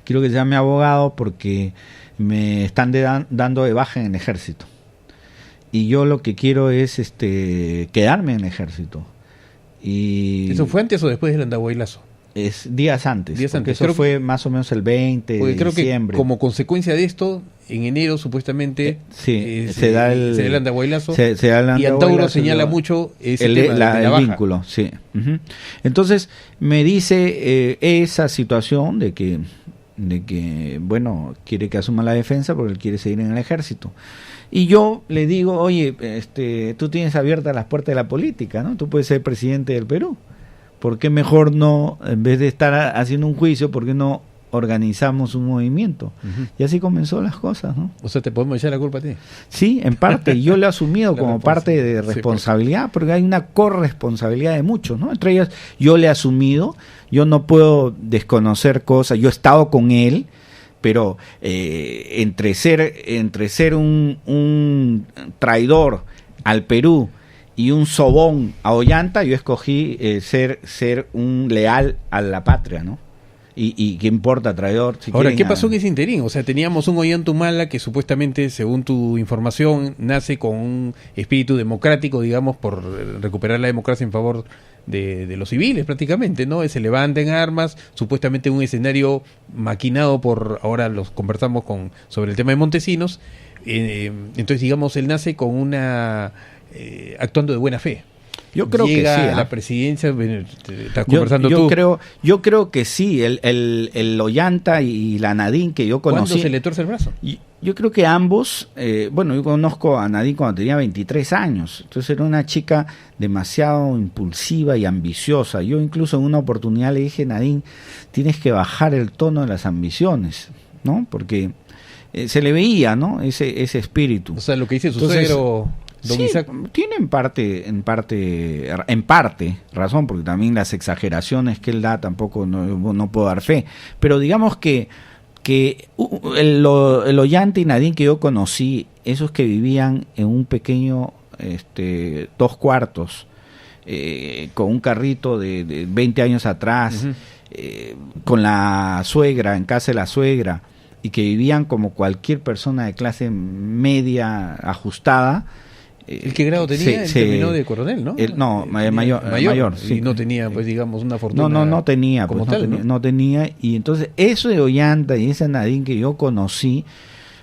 Speaker 3: quiero que sea mi abogado porque me están dando de baja en el ejército. Y yo lo que quiero es quedarme en el ejército. Y
Speaker 2: ¿eso fue antes o después del Andahuaylazo?
Speaker 3: Es días antes. Eso fue más o menos el 20 de diciembre.
Speaker 2: Que como consecuencia de esto, en enero supuestamente
Speaker 3: se da el
Speaker 2: Andahuaylazo.
Speaker 3: Y
Speaker 2: Antauro señala mucho ese tema
Speaker 3: el vínculo. Sí. Uh-huh. Entonces me dice esa situación de que bueno, quiere que asuma la defensa porque él quiere seguir en el ejército. Y yo le digo: oye, tú tienes abiertas las puertas de la política, ¿no? Tú puedes ser presidente del Perú. ¿Por qué mejor no, en vez de estar haciendo un juicio, por qué no organizamos un movimiento? Y así comenzó las cosas, ¿no?
Speaker 2: O sea, ¿te podemos echar la culpa a ti?
Speaker 3: Sí, en parte. Yo lo he asumido como parte de responsabilidad, porque hay una corresponsabilidad de muchos, ¿no? Entre ellas, yo le he asumido. Yo no puedo desconocer cosas. Yo he estado con él, pero entre ser un traidor al Perú y un sobón a Ollanta, yo escogí ser un leal a la patria, ¿no? Y qué importa, traidor.
Speaker 2: Ahora, ¿qué pasó en ese interín? O sea, teníamos un Ollanta Humala que supuestamente, según tu información, nace con un espíritu democrático, digamos, por recuperar la democracia en favor de los civiles, prácticamente, ¿no? Se levanta en armas, supuestamente un escenario maquinado por, ahora los conversamos sobre el tema de Montesinos. Entonces, digamos, él nace con actuando de buena fe.
Speaker 3: Yo creo
Speaker 2: llega
Speaker 3: que sí.
Speaker 2: A la presidencia, estás conversando tú.
Speaker 3: Yo creo que sí. El Ollanta y la Nadine que yo conocí.
Speaker 2: ¿Cuándo se le tuerce el brazo?
Speaker 3: Yo creo que ambos, yo conozco a Nadine cuando tenía 23 años. Entonces era una chica demasiado impulsiva y ambiciosa. Yo incluso en una oportunidad le dije: Nadine, tienes que bajar el tono de las ambiciones, ¿no? Porque se le veía, ¿no? Ese espíritu.
Speaker 2: O sea, lo que dice su suegro, don Isaac.
Speaker 3: Tiene en parte razón, porque también las exageraciones que él da tampoco no puedo dar fe. Pero digamos que el Ollanta y Nadine que yo conocí, esos que vivían en un pequeño 2 cuartos con un carrito de 20 años atrás, con la suegra, en casa de la suegra, y que vivían como cualquier persona de clase media ajustada.
Speaker 2: ¿El qué grado tenía? Él terminó de coronel, ¿no?
Speaker 3: Mayor, sí.
Speaker 2: Y no tenía, pues, digamos, una fortuna.
Speaker 3: No tenía,
Speaker 2: como
Speaker 3: pues,
Speaker 2: tal,
Speaker 3: no tenía. Y entonces, eso de Ollanta y esa Nadine que yo conocí,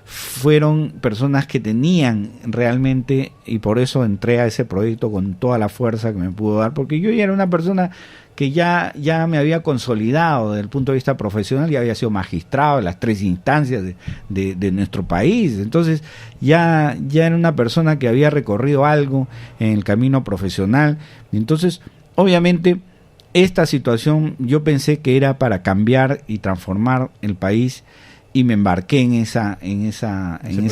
Speaker 3: fueron personas que tenían realmente, y por eso entré a ese proyecto con toda la fuerza que me pudo dar, porque yo ya era una persona que ya me había consolidado desde el punto de vista profesional, ya había sido magistrado en las 3 instancias de nuestro país. Entonces ya era una persona que había recorrido algo en el camino profesional. Entonces, obviamente, esta situación yo pensé que era para cambiar y transformar el país, y me embarqué en esa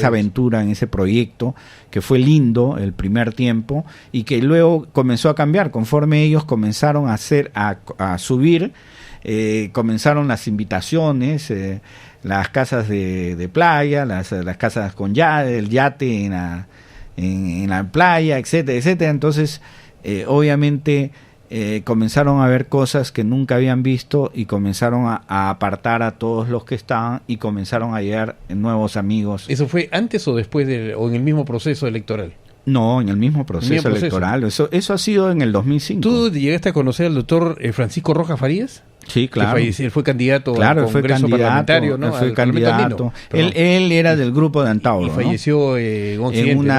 Speaker 3: aventura, en ese proyecto, que fue lindo el primer tiempo, y que luego comenzó a cambiar conforme ellos comenzaron a subir. Comenzaron las invitaciones, las casas de playa, las casas con yate, el yate en la playa, etcétera, etcétera. Entonces, obviamente, comenzaron a ver cosas que nunca habían visto, y comenzaron a apartar a todos los que estaban, y comenzaron a llegar nuevos amigos.
Speaker 2: ¿Eso fue antes o después o en el mismo proceso electoral?
Speaker 3: No, en el mismo proceso electoral. Eso ha sido en el 2005.
Speaker 2: ¿Tú llegaste a conocer al doctor Francisco Rojas Farías?
Speaker 3: Sí, claro.
Speaker 2: Él fue candidato al Congreso Parlamentario, ¿no?
Speaker 3: Él fue candidato. Él era del grupo de Antauro.
Speaker 2: Y falleció en un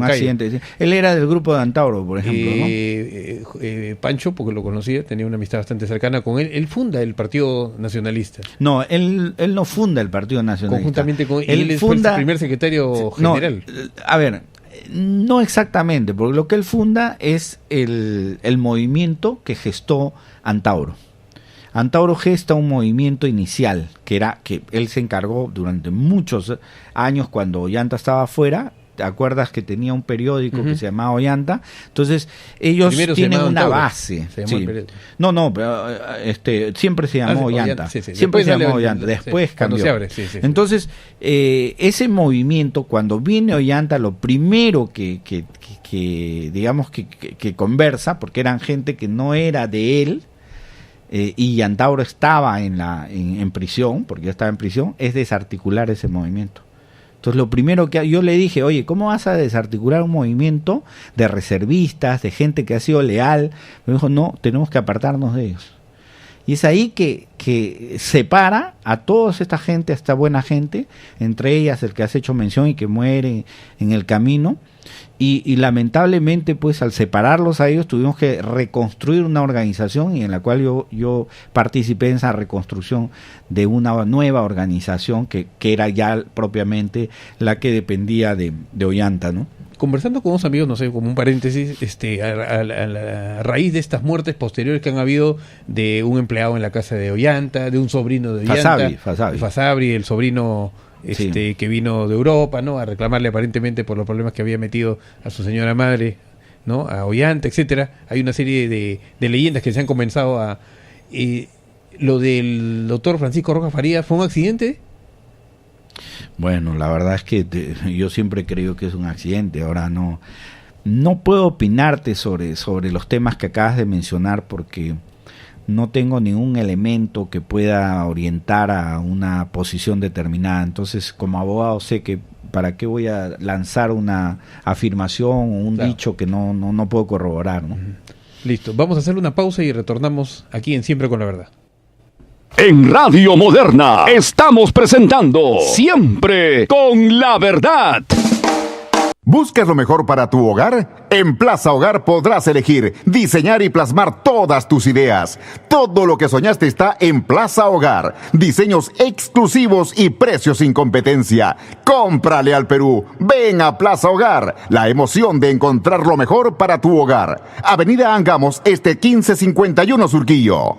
Speaker 2: accidente.
Speaker 3: Sí. Él era del grupo de Antauro, por ejemplo, ¿no?
Speaker 2: Pancho, porque lo conocía, tenía una amistad bastante cercana con él. Él funda el Partido Nacionalista.
Speaker 3: No, él no funda el Partido Nacionalista.
Speaker 2: Conjuntamente con él fue el primer secretario general.
Speaker 3: A ver, no exactamente, porque lo que él funda es el movimiento que gestó Antauro. Antauro gesta un movimiento inicial, que él se encargó durante muchos años cuando Ollanta estaba afuera. ¿Te acuerdas que tenía un periódico que se llamaba Ollanta? Entonces, ellos primero tienen una Antauro, base. Sí. No, pero siempre se llamó Ollanta. Siempre se llamó Ollanta. Después cambió. Se abre, Entonces, ese movimiento, cuando viene Ollanta, lo primero que digamos que conversa, porque eran gente que no era de él, y Antauro estaba en prisión, porque yo estaba en prisión, es desarticular ese movimiento. Entonces, lo primero que yo le dije, oye, ¿cómo vas a desarticular un movimiento de reservistas, de gente que ha sido leal? Me dijo, no, tenemos que apartarnos de ellos. Y es ahí que separa a toda esta gente, a esta buena gente, entre ellas el que has hecho mención y que muere en el camino. Y lamentablemente, pues, al separarlos a ellos, tuvimos que reconstruir una organización, y en la cual yo participé en esa reconstrucción de una nueva organización que era ya propiamente la que dependía de Ollanta, ¿no?
Speaker 2: Conversando con unos amigos, no sé, como un paréntesis, a raíz de estas muertes posteriores que han habido de un empleado en la casa de Ollanta, de un sobrino de Ollanta, Fasabri, el sobrino que vino de Europa, ¿no? A reclamarle aparentemente por los problemas que había metido a su señora madre, ¿no? A Ollanta, etcétera. Hay una serie de leyendas que se han comenzado a... ¿Lo del doctor Francisco Rojas Farías fue un accidente?
Speaker 3: Bueno, la verdad es que yo siempre creo que es un accidente. Ahora no puedo opinarte sobre los temas que acabas de mencionar, porque no tengo ningún elemento que pueda orientar a una posición determinada. Entonces, como abogado, sé que para qué voy a lanzar una afirmación o un dicho que no puedo corroborar, ¿no?
Speaker 2: Listo, vamos a hacer una pausa y retornamos aquí en Siempre con la Verdad.
Speaker 1: En Radio Moderna estamos presentando Siempre con la Verdad.
Speaker 4: ¿Buscas lo mejor para tu hogar? En Plaza Hogar podrás elegir, diseñar y plasmar todas tus ideas. Todo lo que soñaste está en Plaza Hogar. Diseños exclusivos y precios sin competencia. Cómprale al Perú. Ven a Plaza Hogar. La emoción de encontrar lo mejor para tu hogar. Avenida Angamos, 1551 Surquillo.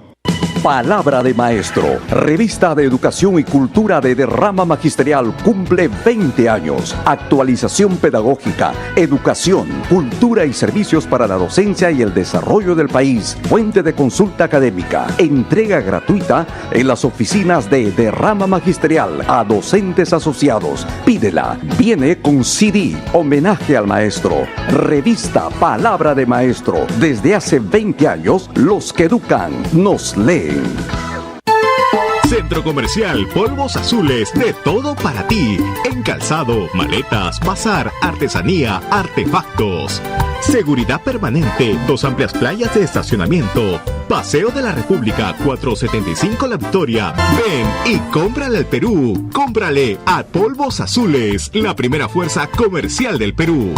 Speaker 5: Palabra de Maestro, revista de educación y cultura de derrama magisterial, cumple 20 años. Actualización pedagógica, educación, cultura y servicios para la docencia y el desarrollo del país. Fuente de consulta académica. Entrega gratuita en las oficinas de derrama magisterial a docentes asociados. Pídela. Viene con CD. Homenaje al maestro. Revista Palabra de Maestro. Desde hace 20 años, los que educan nos leen.
Speaker 6: Centro Comercial Polvos Azules, de todo para ti. En calzado, maletas, bazar, artesanía, artefactos. Seguridad permanente, 2 amplias playas de estacionamiento. Paseo de la República, 475 La Victoria. Ven y cómprale al Perú. Cómprale a Polvos Azules, la primera fuerza comercial del Perú.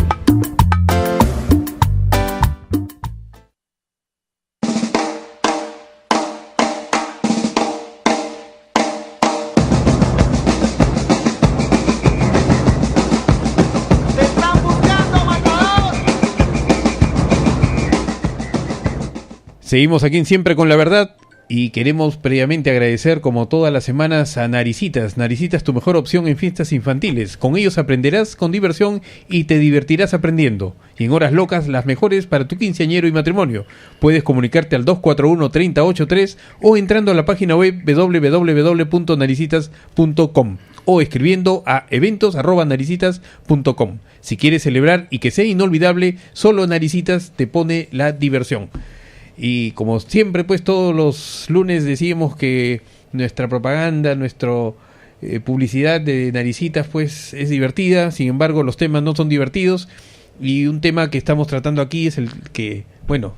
Speaker 2: Seguimos aquí en Siempre con la Verdad y queremos previamente agradecer, como todas las semanas, a Naricitas. Naricitas, tu mejor opción en fiestas infantiles. Con ellos aprenderás con diversión y te divertirás aprendiendo. Y en horas locas, las mejores para tu quinceañero y matrimonio. Puedes comunicarte al 241-3083 o entrando a la página web www.naricitas.com o escribiendo a eventos@naricitas.com. Si quieres celebrar y que sea inolvidable, solo Naricitas te pone la diversión. Y como siempre, pues todos los lunes decíamos que nuestra propaganda, nuestra publicidad de Naricitas, pues es divertida. Sin embargo, los temas no son divertidos. Y un tema que estamos tratando aquí es el que, bueno,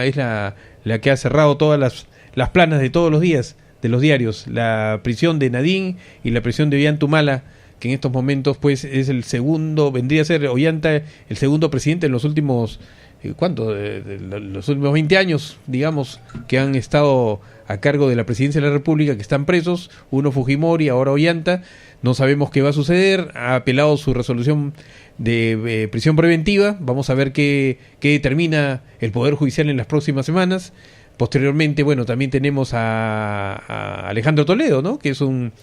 Speaker 2: es la que ha cerrado todas las planas de todos los días, de los diarios. La prisión de Nadine y la prisión de Ollantumala, que en estos momentos, pues, es el segundo, vendría a ser Ollanta el segundo presidente en los últimos... ¿Cuánto? De los últimos 20 años, digamos, que han estado a cargo de la presidencia de la República, que están presos, uno Fujimori, ahora Ollanta. No sabemos qué va a suceder, ha apelado su resolución de prisión preventiva. Vamos a ver qué determina el Poder Judicial en las próximas semanas. Posteriormente, bueno, también tenemos a Alejandro Toledo, ¿no? Que es un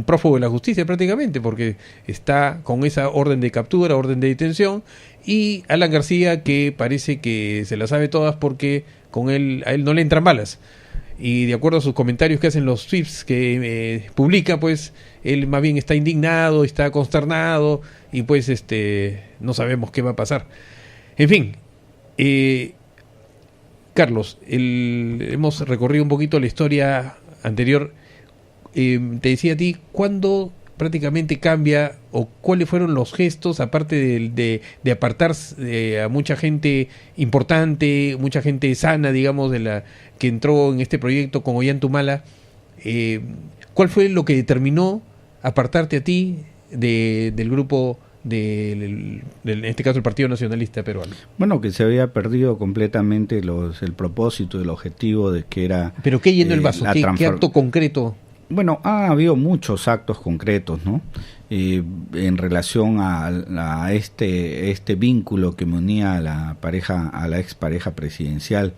Speaker 2: prófugo de la justicia prácticamente, porque está con esa orden de captura, orden de detención. Y Alan García, que parece que se la sabe todas porque a él no le entran balas. Y de acuerdo a sus comentarios que hacen los tweets que publica, pues él más bien está indignado, está consternado y pues no sabemos qué va a pasar. En fin, Carlos, hemos recorrido un poquito la historia anterior. Te decía a ti, ¿cuándo prácticamente cambia o cuáles fueron los gestos, aparte de apartar a mucha gente importante, mucha gente sana, digamos, que entró en este proyecto con Ollantumala? ¿Cuál fue lo que determinó apartarte a ti del grupo en este caso el Partido Nacionalista Peruano?
Speaker 3: Bueno, que se había perdido completamente el propósito, el objetivo de que era...
Speaker 2: ¿Pero qué llenó el vaso? ¿Qué acto concreto?
Speaker 3: Bueno, ha habido muchos actos concretos, ¿no? En relación a este vínculo que me unía a la expareja presidencial.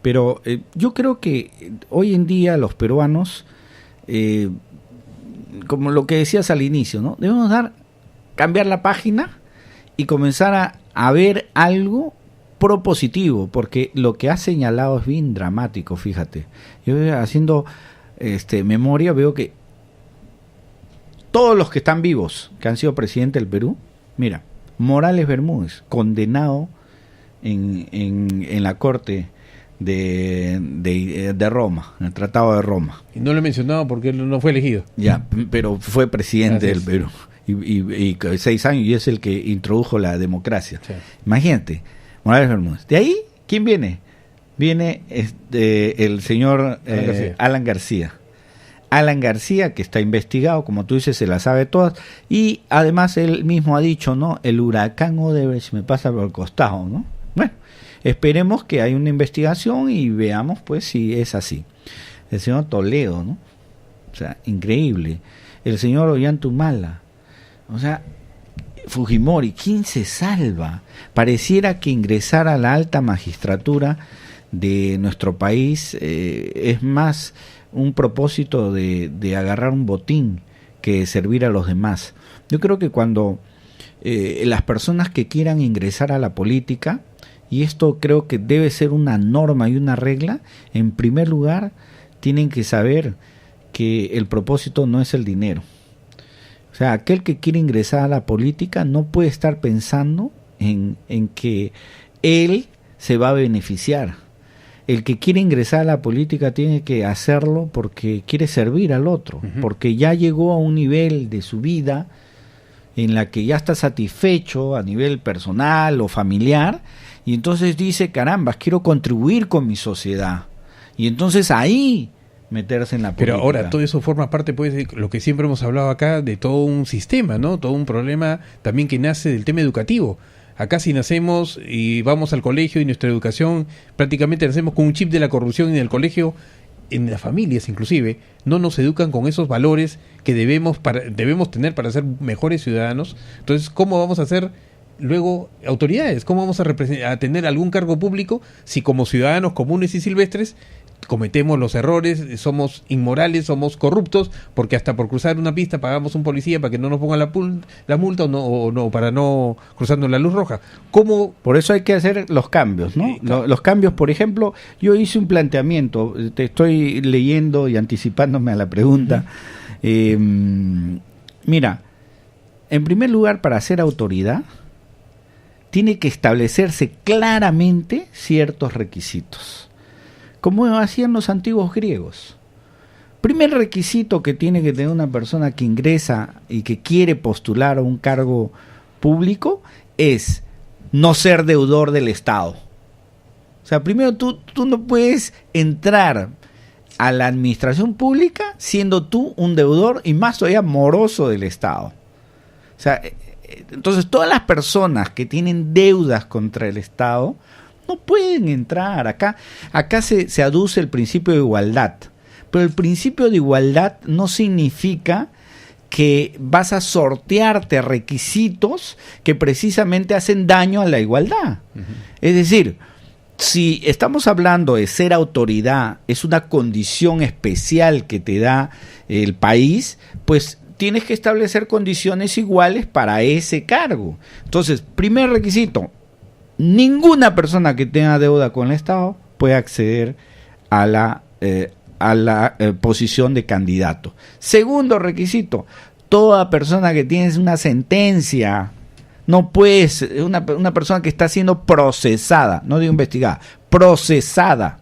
Speaker 3: Pero yo creo que hoy en día los peruanos, como lo que decías al inicio, ¿no? Debemos cambiar la página y comenzar a ver algo propositivo, porque lo que ha señalado es bien dramático, fíjate. Yo haciendo memoria veo que todos los que están vivos, que han sido presidente del Perú, mira, Morales Bermúdez, condenado en la corte de Roma, en el Tratado de Roma.
Speaker 2: Y no lo he mencionado porque él no fue elegido.
Speaker 3: Ya, pero fue presidente del Perú. Y 6 años, y es el que introdujo la democracia. Sí. Imagínate, Morales Bermúdez. De ahí, ¿quién viene? Viene el señor Alan García. Alan García, que está investigado, como tú dices, se la sabe todas, y además él mismo ha dicho, ¿no? El huracán Odebrecht me pasa por el costado, ¿no? Bueno, esperemos que haya una investigación y veamos, pues, si es así. El señor Toledo, ¿no? O sea, increíble. El señor Ollantumala. O sea, Fujimori, ¿quién se salva? Pareciera que ingresar a la alta magistratura de nuestro país es más un propósito de agarrar un botín que servir a los demás. Yo creo que cuando las personas que quieran ingresar a la política, y esto creo que debe ser una norma y una regla, en primer lugar tienen que saber que el propósito no es el dinero. O sea, aquel que quiere ingresar a la política no puede estar pensando en que él se va a beneficiar. El que quiere ingresar a la política tiene que hacerlo porque quiere servir al otro, porque ya llegó a un nivel de su vida en la que ya está satisfecho a nivel personal o familiar, y entonces dice, caramba, quiero contribuir con mi sociedad. Y entonces ahí meterse en la política.
Speaker 2: Pero ahora todo eso forma parte, pues, de lo que siempre hemos hablado acá, de todo un sistema, ¿no? Todo un problema también que nace del tema educativo. Acá si nacemos y vamos al colegio y nuestra educación prácticamente nacemos con un chip de la corrupción en el colegio, en las familias inclusive, no nos educan con esos valores que debemos tener para ser mejores ciudadanos. Entonces, ¿cómo vamos a ser luego autoridades? ¿Cómo vamos a tener algún cargo público si como ciudadanos comunes y silvestres cometemos los errores, somos inmorales, somos corruptos, porque hasta por cruzar una pista pagamos un policía para que no nos ponga la multa o no para no cruzarnos la luz roja? ¿Cómo?
Speaker 3: Por eso hay que hacer los cambios, ¿no? Los cambios, por ejemplo, yo hice un planteamiento, te estoy leyendo y anticipándome a la pregunta. Mira, en primer lugar, para ser autoridad, tiene que establecerse claramente ciertos requisitos, como hacían los antiguos griegos. Primer requisito que tiene que tener una persona que ingresa y que quiere postular a un cargo público es no ser deudor del Estado. O sea, primero tú no puedes entrar a la administración pública siendo tú un deudor y más todavía moroso del Estado. O sea, entonces todas las personas que tienen deudas contra el Estado no pueden entrar. Acá se aduce el principio de igualdad, pero el principio de igualdad no significa que vas a sortearte requisitos que precisamente hacen daño a la igualdad. Es decir, si estamos hablando de ser autoridad, es una condición especial que te da el país, pues tienes que establecer condiciones iguales para ese cargo. Entonces, primer requisito: ninguna persona que tenga deuda con el Estado puede acceder a la posición de candidato. Segundo requisito: toda persona que tiene una sentencia, no puedes, una persona que está siendo procesada, no digo investigada, procesada,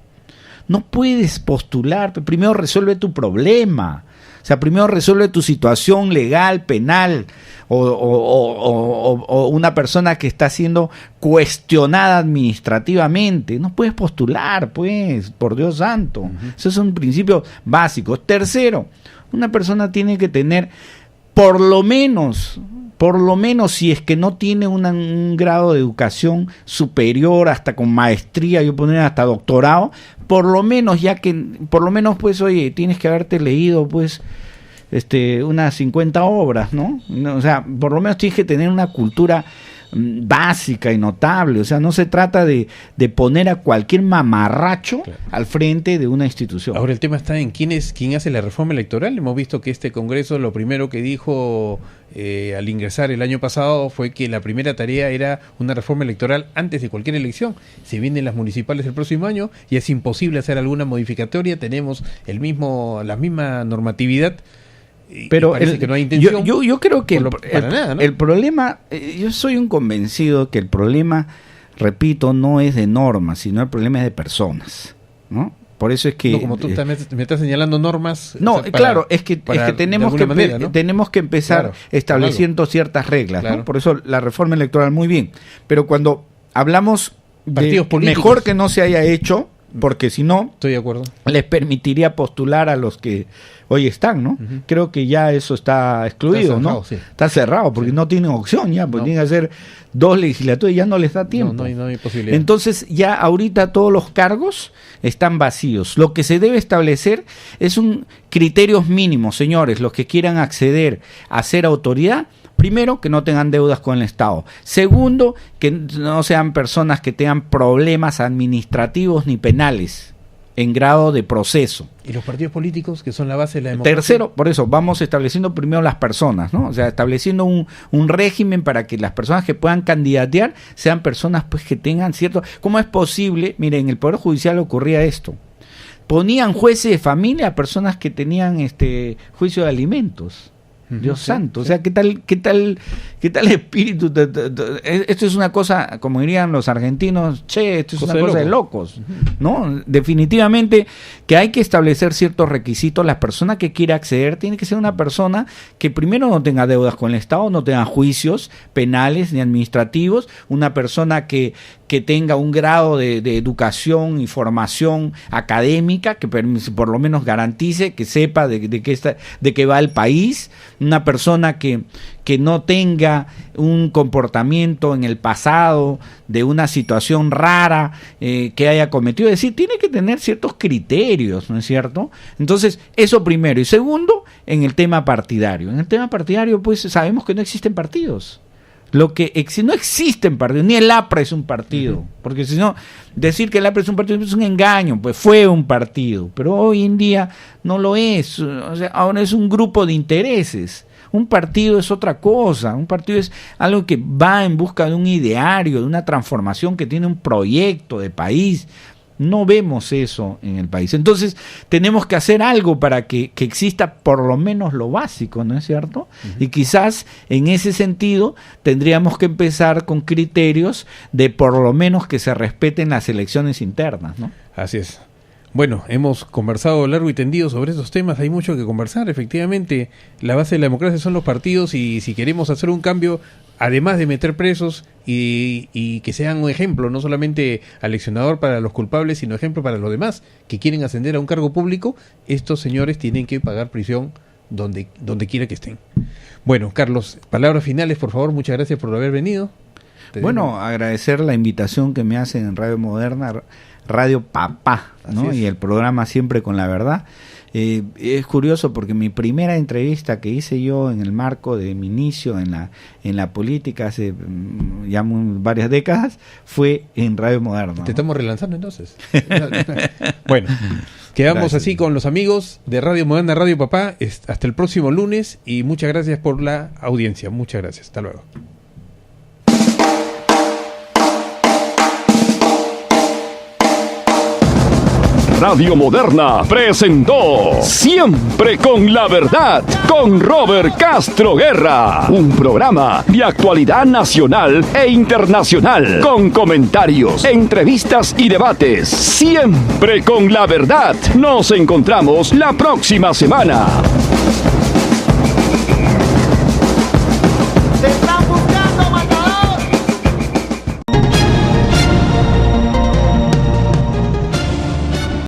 Speaker 3: no puedes postular. Primero resuelve tu problema. O sea, primero resuelve tu situación legal, penal, o una persona que está siendo cuestionada administrativamente. No puedes postular, pues, por Dios santo. Esos son principios básicos. Tercero, una persona tiene que tener por lo menos si es que no tiene un grado de educación superior, hasta con maestría, yo pondría hasta doctorado, por lo menos pues, oye, tienes que haberte leído pues unas 50 obras, ¿no? O sea, por lo menos tienes que tener una cultura básica y notable. O sea, no se trata de poner a cualquier mamarracho al frente de una institución.
Speaker 2: Ahora el tema está en quién hace la reforma electoral. Hemos visto que este Congreso lo primero que dijo al ingresar el año pasado fue que la primera tarea era una reforma electoral antes de cualquier elección. Se vienen las municipales el próximo año y es imposible hacer alguna modificatoria. Tenemos la misma normatividad.
Speaker 3: Pero
Speaker 2: que no hay intención.
Speaker 3: Yo creo que
Speaker 2: el
Speaker 3: problema, yo soy un convencido que el problema, repito, no es de normas, sino el problema es de personas, ¿no? Por eso es que...
Speaker 2: No, como tú me estás señalando normas...
Speaker 3: No, o sea, claro, es que tenemos que empezar estableciendo ciertas reglas, ¿no? Por eso la reforma electoral, muy bien. Pero cuando hablamos de mejor que no se haya hecho, porque si no,
Speaker 2: estoy de acuerdo,
Speaker 3: les permitiría postular a los que hoy están, ¿no? Creo que ya eso está excluido, está cerrado, ¿no? Sí. Está cerrado, porque no tienen opción ya, porque tienen que hacer 2 legislaturas y ya no les da tiempo.
Speaker 2: No hay posibilidad.
Speaker 3: Entonces ya ahorita todos los cargos están vacíos. Lo que se debe establecer es criterios mínimos, señores. Los que quieran acceder a ser autoridad Primero, que no tengan deudas con el Estado. Segundo, que no sean personas que tengan problemas administrativos ni penales en grado de proceso.
Speaker 2: ¿Y los partidos políticos, que son la base de la democracia?
Speaker 3: Tercero, por eso, vamos estableciendo primero las personas, ¿no? O sea, estableciendo un régimen para que las personas que puedan candidatear sean personas pues que tengan cierto... ¿Cómo es posible? Miren, en el Poder Judicial ocurría esto. Ponían jueces de familia a personas que tenían juicio de alimentos. Dios santo, o sea, ¿qué tal espíritu? Esto es una cosa, como dirían los argentinos, esto es una cosa de locos, ¿no? Definitivamente que hay que establecer ciertos requisitos. La persona que quiera acceder tiene que ser una persona que primero no tenga deudas con el Estado, no tenga juicios penales ni administrativos, una persona que tenga un grado de educación y formación académica que por lo menos garantice, que sepa de qué va el país, una persona que no tenga un comportamiento en el pasado de una situación rara que haya cometido. Es decir, tiene que tener ciertos criterios, ¿no es cierto? Entonces, eso primero. Y segundo, en el tema partidario. En el tema partidario, pues sabemos que no existen partidos. No existen partidos, ni el APRA es un partido, porque si no, decir que el APRA es un partido es un engaño, pues fue un partido, pero hoy en día no lo es, o sea, ahora es un grupo de intereses. Un partido es otra cosa, un partido es algo que va en busca de un ideario, de una transformación, que tiene un proyecto de país. No vemos eso en el país. Entonces, tenemos que hacer algo para que exista por lo menos lo básico, ¿no es cierto? Y quizás en ese sentido tendríamos que empezar con criterios de por lo menos que se respeten las elecciones internas, ¿no?
Speaker 2: Así es. Bueno, hemos conversado largo y tendido sobre esos temas, hay mucho que conversar. Efectivamente, la base de la democracia son los partidos, y si queremos hacer un cambio, además de meter presos y que sean un ejemplo, no solamente aleccionador para los culpables, sino ejemplo para los demás que quieren ascender a un cargo público, estos señores tienen que pagar prisión donde quiera que estén. Bueno, Carlos, palabras finales, por favor. Muchas gracias por haber venido.
Speaker 3: Bueno, agradecer la invitación que me hacen en Radio Moderna, Radio Papá, ¿no? Y el programa Siempre con la Verdad. Es curioso porque mi primera entrevista que hice yo en el marco de mi inicio en la política hace ya varias décadas fue en Radio Moderna.
Speaker 2: Te estamos relanzando entonces. Bueno, quedamos gracias. Así con los amigos de Radio Moderna, Radio Papá. Hasta el próximo lunes, y muchas gracias por la audiencia. Muchas gracias. Hasta luego.
Speaker 1: Radio Moderna presentó Siempre con la Verdad con Robert Castro Guerra, un programa de actualidad nacional e internacional con comentarios, entrevistas y debates. Siempre con la Verdad. Nos encontramos la próxima semana.